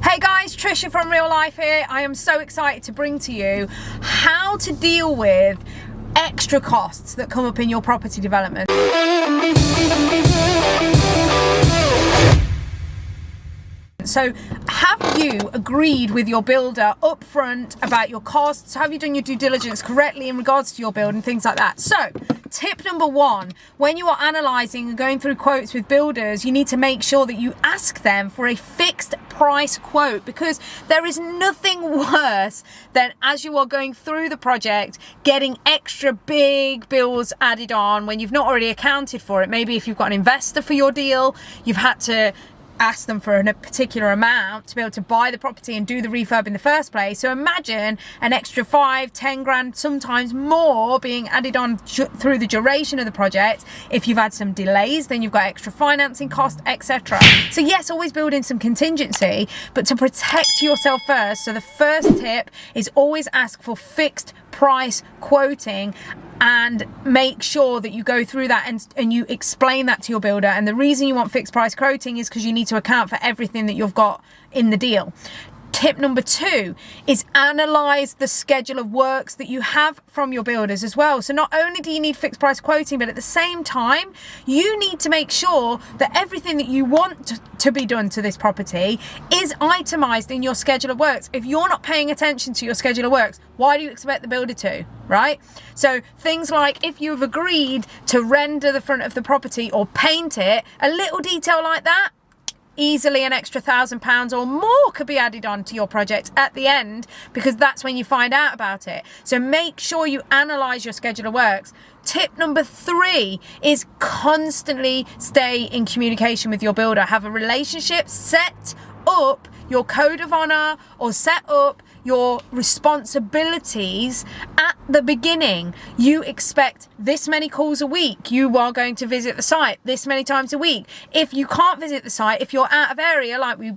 Hey guys, Trisha from Real Life here. I am so excited to bring to you how to deal with extra costs that come up in your property development. So have you agreed with your builder up front about your costs? Have you done your due diligence correctly in regards to your build and things like that? So tip number one, when you are analysing and going through quotes with builders, you need to make sure that you ask them for a fixed price quote, because there is nothing worse than, as you are going through the project, getting extra big bills added on when you've not already accounted for it. Maybe if you've got an investor for your deal, you've had to ask them for a particular amount to be able to buy the property and do the refurb in the first place. So imagine an extra 5-10 grand, sometimes more, being added on through the duration of the project. If you've had some delays, then you've got extra financing costs, etc. So yes, always build in some contingency, but to protect yourself first. So the first tip is always ask for fixed price quoting, and make sure that you go through that and you explain that to your builder. And the reason you want fixed price quoting is because you need to account for everything that you've got in the deal. Tip number two is analyze the schedule of works that you have from your builders as well. So not only do you need fixed price quoting, but at the same time, you need to make sure that everything that you want to be done to this property is itemized in your schedule of works. If you're not paying attention to your schedule of works, why do you expect the builder to, right? So things like, if you've agreed to render the front of the property or paint it, a little detail like that, easily an extra £1,000 or more could be added on to your project at the end, because that's when you find out about it. So make sure you analyze your schedule of works. Tip number three is constantly stay in communication with your builder. Have a relationship, set up your code of honor or set up your responsibilities at the beginning. You expect this many calls a week. You are going to visit the site this many times a week. If you can't visit the site, if you're out of area, like we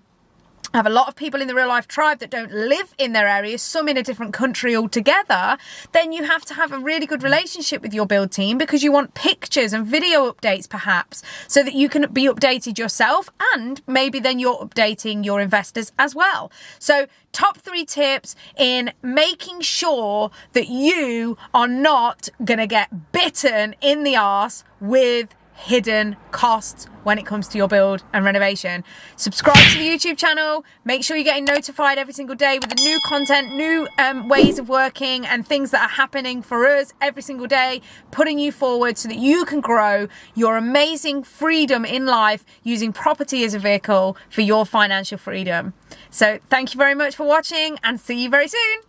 have a lot of people in the Real Life tribe that don't live in their areas, some in a different country altogether, then you have to have a really good relationship with your build team, because you want pictures and video updates perhaps, so that you can be updated yourself, and maybe then you're updating your investors as well. So top 3 tips in making sure that you are not going to get bitten in the arse with hidden costs when it comes to your build and renovation. Subscribe to the YouTube channel. Make sure you're getting notified every single day with the new content, new ways of working and things that are happening for us every single day, putting you forward so that you can grow your amazing freedom in life using property as a vehicle for your financial freedom. So thank you very much for watching, and see you very soon.